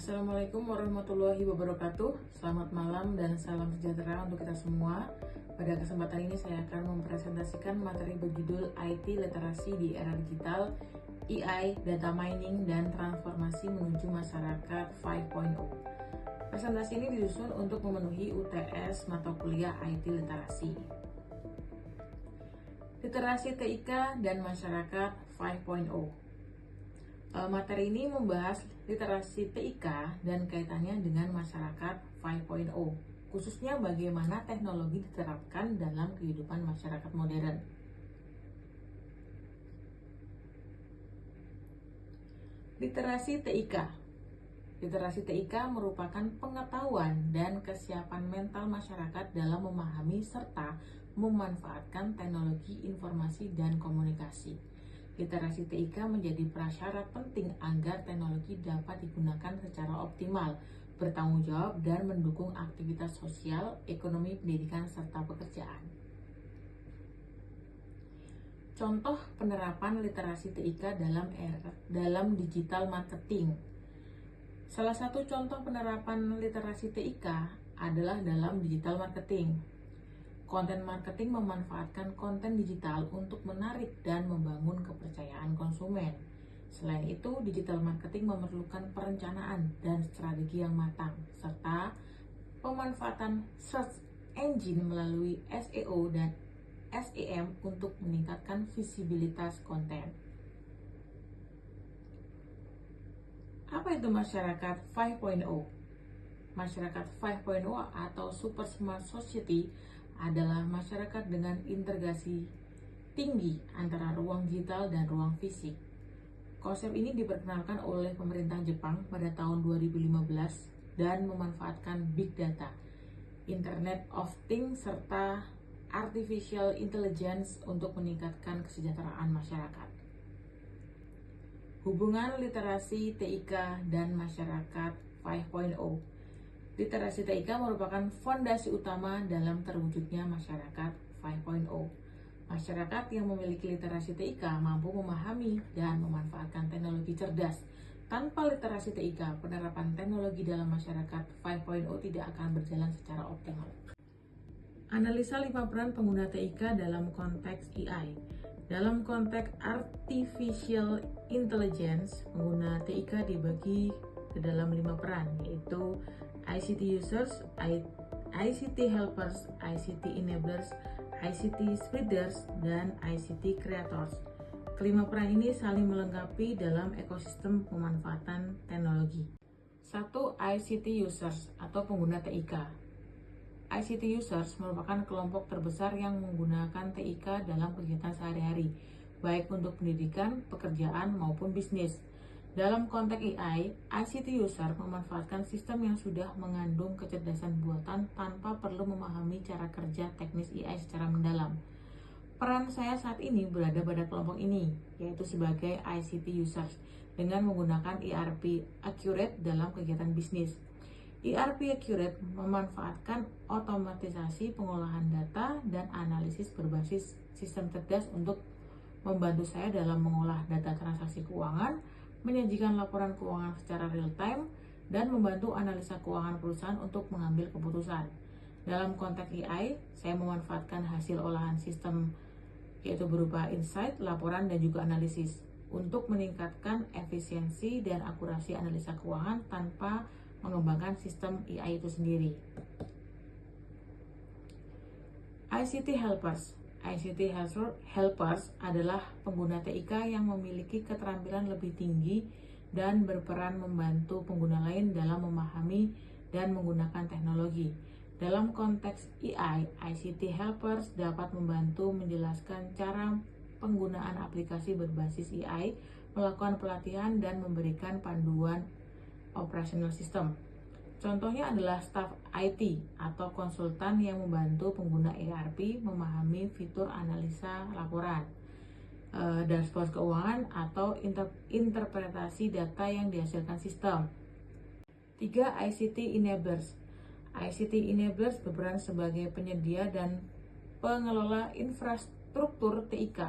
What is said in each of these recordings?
Assalamualaikum warahmatullahi wabarakatuh. Selamat malam dan salam sejahtera untuk kita semua. Pada kesempatan ini saya akan mempresentasikan materi berjudul IT Literasi di Era Digital, AI, Data Mining, dan Transformasi Menuju Masyarakat 5.0. Presentasi ini disusun untuk memenuhi UTS mata kuliah IT Literasi. Literasi TIK dan Masyarakat 5.0. Materi ini membahas literasi TIK dan kaitannya dengan masyarakat 5.0, khususnya bagaimana teknologi diterapkan dalam kehidupan masyarakat modern. Literasi TIK. Literasi TIK merupakan pengetahuan dan kesiapan mental masyarakat dalam memahami serta memanfaatkan teknologi informasi dan komunikasi. Literasi TIK menjadi prasyarat penting agar teknologi dapat digunakan secara optimal, bertanggung jawab, dan mendukung aktivitas sosial, ekonomi, pendidikan, serta pekerjaan. Contoh penerapan literasi TIK dalam digital marketing. Salah satu contoh penerapan literasi TIK adalah dalam digital marketing. Konten marketing memanfaatkan konten digital untuk menarik dan membangun kepercayaan konsumen. Selain itu, digital marketing memerlukan perencanaan dan strategi yang matang, serta pemanfaatan search engine melalui SEO dan SEM untuk meningkatkan visibilitas konten. Apa itu masyarakat 5.0? Masyarakat 5.0 atau Super Smart Society adalah masyarakat dengan integrasi tinggi antara ruang digital dan ruang fisik. Konsep ini diperkenalkan oleh pemerintah Jepang pada tahun 2015 dan memanfaatkan big data, Internet of Things, serta artificial intelligence untuk meningkatkan kesejahteraan masyarakat. Hubungan literasi TIK dan masyarakat 5.0. Literasi TIK merupakan fondasi utama dalam terwujudnya masyarakat 5.0. Masyarakat yang memiliki literasi TIK mampu memahami dan memanfaatkan teknologi cerdas. Tanpa literasi TIK, penerapan teknologi dalam masyarakat 5.0 tidak akan berjalan secara optimal. Analisa 5 peran pengguna TIK dalam konteks AI. Dalam konteks Artificial Intelligence, pengguna TIK dibagi ke dalam 5 peran, yaitu ICT users, ICT helpers, ICT enablers, ICT spreaders, dan ICT creators. Kelima peran ini saling melengkapi dalam ekosistem pemanfaatan teknologi. 1. ICT users atau pengguna TIK. ICT users merupakan kelompok terbesar yang menggunakan TIK dalam kegiatan sehari-hari, baik untuk pendidikan, pekerjaan, maupun bisnis. Dalam konteks AI, ICT user memanfaatkan sistem yang sudah mengandung kecerdasan buatan tanpa perlu memahami cara kerja teknis AI secara mendalam. Peran saya saat ini berada pada kelompok ini, yaitu sebagai ICT users dengan menggunakan ERP Accurate dalam kegiatan bisnis. ERP Accurate memanfaatkan otomatisasi pengolahan data dan analisis berbasis sistem cerdas untuk membantu saya dalam mengolah data transaksi keuangan, menyajikan laporan keuangan secara real time, dan membantu analisa keuangan perusahaan untuk mengambil keputusan. Dalam konteks AI, saya memanfaatkan hasil olahan sistem yaitu berupa insight, laporan, dan juga analisis untuk meningkatkan efisiensi dan akurasi analisa keuangan tanpa mengembangkan sistem AI itu sendiri. ICT helpers. ICT helpers adalah pengguna TIK yang memiliki keterampilan lebih tinggi dan berperan membantu pengguna lain dalam memahami dan menggunakan teknologi. Dalam konteks AI, ICT helpers dapat membantu menjelaskan cara penggunaan aplikasi berbasis AI, melakukan pelatihan, dan memberikan panduan operasional sistem. Contohnya adalah staf IT atau konsultan yang membantu pengguna ERP memahami fitur analisa laporan, dashboard keuangan, atau interpretasi data yang dihasilkan sistem. 3. ICT enablers. ICT enablers berperan sebagai penyedia dan pengelola infrastruktur TIK.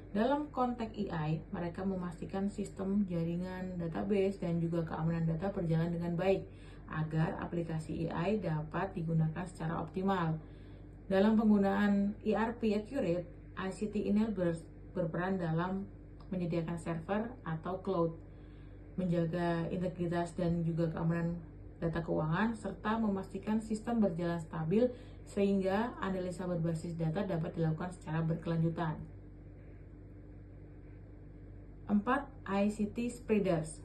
Dalam konteks AI, mereka memastikan sistem jaringan database dan juga keamanan data berjalan dengan baik agar aplikasi AI dapat digunakan secara optimal. Dalam penggunaan ERP Accurate, ICT Enablers berperan dalam menyediakan server atau cloud, menjaga integritas dan juga keamanan data keuangan, serta memastikan sistem berjalan stabil sehingga analisa berbasis data dapat dilakukan secara berkelanjutan. 4. ICT Spreaders,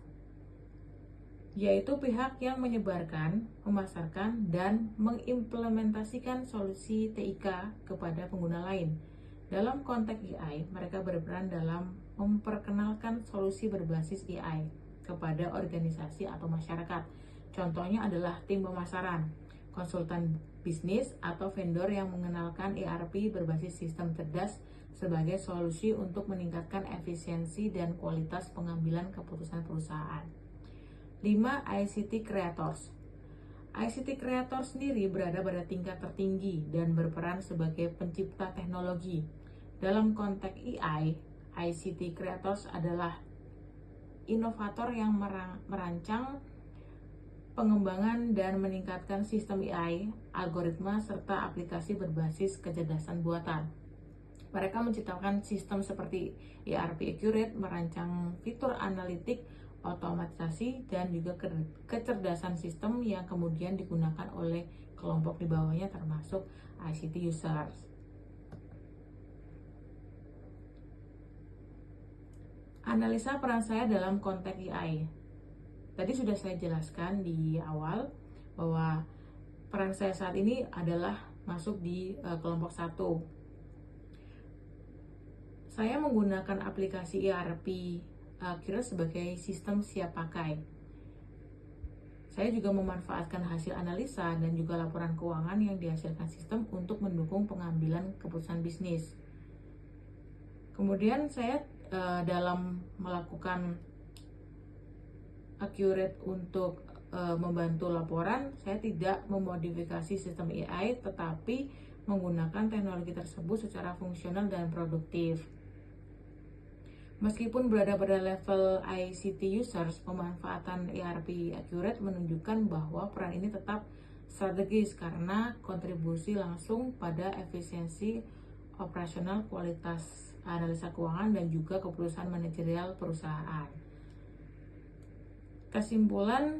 yaitu pihak yang menyebarkan, memasarkan, dan mengimplementasikan solusi TIK kepada pengguna lain. Dalam konteks AI, mereka berperan dalam memperkenalkan solusi berbasis AI kepada organisasi atau masyarakat. Contohnya adalah tim pemasaran, konsultan bisnis, atau vendor yang mengenalkan ERP berbasis sistem cerdas sebagai solusi untuk meningkatkan efisiensi dan kualitas pengambilan keputusan perusahaan. 5. ICT Creators. ICT Creator sendiri berada pada tingkat tertinggi dan berperan sebagai pencipta teknologi. Dalam konteks AI, ICT Creators adalah inovator yang merancang, pengembangan, dan meningkatkan sistem AI, algoritma, serta aplikasi berbasis kecerdasan buatan. Mereka menciptakan sistem seperti ERP Accurate, merancang fitur analitik, otomatisasi, dan juga kecerdasan sistem yang kemudian digunakan oleh kelompok di bawahnya termasuk ICT users. Analisa peran saya dalam konteks AI. Tadi sudah saya jelaskan di awal bahwa peran saya saat ini adalah masuk di kelompok 1. Saya menggunakan aplikasi ERP Accurate sebagai sistem siap pakai. Saya juga memanfaatkan hasil analisa dan juga laporan keuangan yang dihasilkan sistem untuk mendukung pengambilan keputusan bisnis. Kemudian saya dalam melakukan Accurate untuk membantu laporan, saya tidak memodifikasi sistem AI tetapi menggunakan teknologi tersebut secara fungsional dan produktif. Meskipun berada pada level ICT users, pemanfaatan ERP Accurate menunjukkan bahwa peran ini tetap strategis karena kontribusi langsung pada efisiensi operasional, kualitas analisa keuangan, dan juga keputusan manajerial perusahaan. Kesimpulan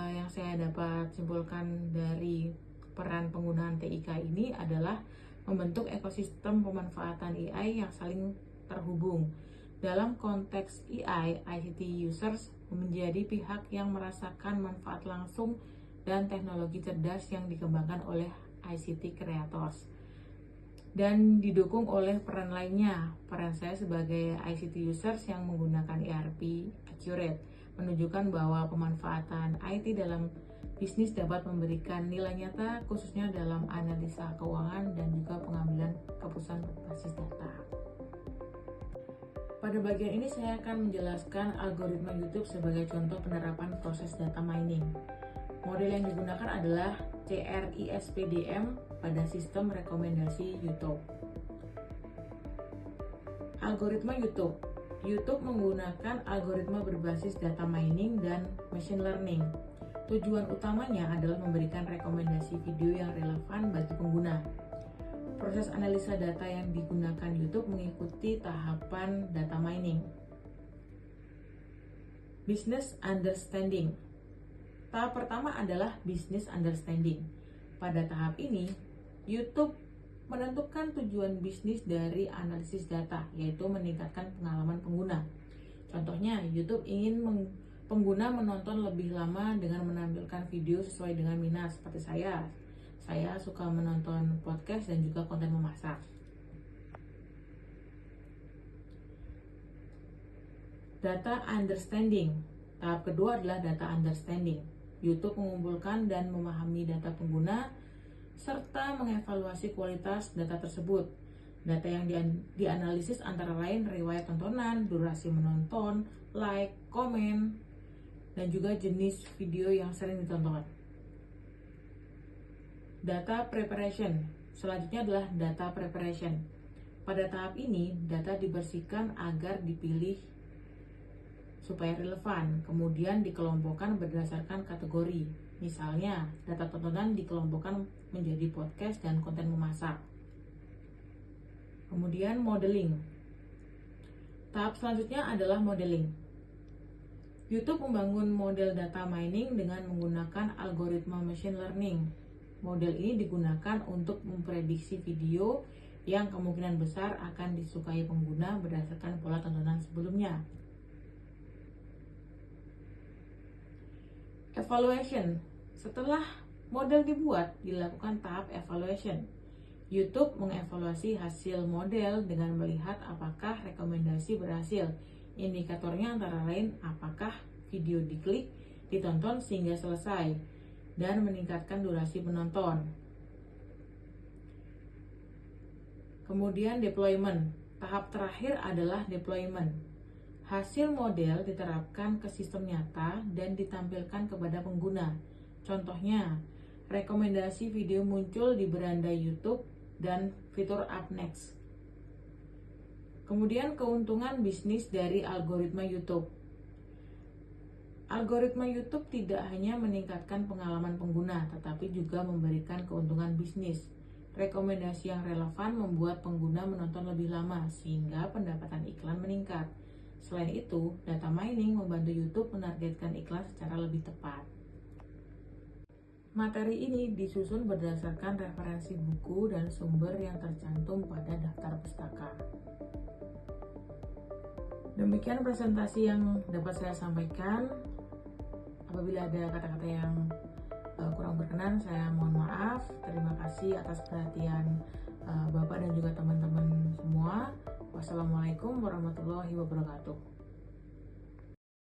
yang saya dapat simpulkan dari peran penggunaan TIK ini adalah membentuk ekosistem pemanfaatan AI yang saling terhubung. Dalam konteks AI, ICT users menjadi pihak yang merasakan manfaat langsung dan teknologi cerdas yang dikembangkan oleh ICT creators. Dan didukung oleh peran lainnya, peran saya sebagai ICT users yang menggunakan ERP Accurate menunjukkan bahwa pemanfaatan IT dalam bisnis dapat memberikan nilai nyata khususnya dalam analisa keuangan dan juga pengambilan keputusan berbasis data. Pada bagian ini saya akan menjelaskan algoritma YouTube sebagai contoh penerapan proses data mining. Model yang digunakan adalah CRISPDM pada sistem rekomendasi YouTube. Algoritma YouTube. YouTube menggunakan algoritma berbasis data mining dan machine learning. Tujuan utamanya adalah memberikan rekomendasi video yang relevan bagi pengguna. Proses analisa data yang digunakan YouTube mengikuti tahapan data mining. Business understanding. Tahap pertama adalah business understanding. Pada tahap ini, YouTube menentukan tujuan bisnis dari analisis data, yaitu meningkatkan pengalaman pengguna. Contohnya, YouTube ingin pengguna menonton lebih lama dengan menampilkan video sesuai dengan minat, seperti saya. Saya suka menonton podcast dan juga konten memasak. Data understanding. Tahap kedua adalah data understanding. YouTube mengumpulkan dan memahami data pengguna serta mengevaluasi kualitas data tersebut. Data yang dianalisis antara lain riwayat tontonan, durasi menonton, like, komen, dan juga jenis video yang sering ditonton. Data preparation. Selanjutnya adalah data preparation. Pada tahap ini, data dibersihkan agar dipilih supaya relevan, kemudian dikelompokkan berdasarkan kategori. Misalnya, data tontonan dikelompokkan menjadi podcast dan konten memasak. Kemudian modeling. Tahap selanjutnya adalah modeling. YouTube membangun model data mining dengan menggunakan algoritma machine learning. Model ini digunakan untuk memprediksi video yang kemungkinan besar akan disukai pengguna berdasarkan pola tontonan sebelumnya. Evaluation. Setelah model dibuat, dilakukan tahap evaluation. YouTube mengevaluasi hasil model dengan melihat apakah rekomendasi berhasil. Indikatornya antara lain apakah video diklik, ditonton sehingga selesai, dan meningkatkan durasi penonton. Kemudian deployment. Tahap terakhir adalah deployment. Hasil model diterapkan ke sistem nyata dan ditampilkan kepada pengguna. Contohnya, rekomendasi video muncul di beranda YouTube dan fitur Up Next. Kemudian keuntungan bisnis dari algoritma YouTube. Algoritma YouTube tidak hanya meningkatkan pengalaman pengguna, tetapi juga memberikan keuntungan bisnis. Rekomendasi yang relevan membuat pengguna menonton lebih lama, sehingga pendapatan iklan meningkat. Selain itu, data mining membantu YouTube menargetkan iklan secara lebih tepat. Materi ini disusun berdasarkan referensi buku dan sumber yang tercantum pada daftar pustaka. Demikian presentasi yang dapat saya sampaikan. Apabila ada kata-kata yang kurang berkenan, saya mohon maaf. Terima kasih atas perhatian Bapak dan juga teman-teman semua. Wassalamualaikum warahmatullahi wabarakatuh.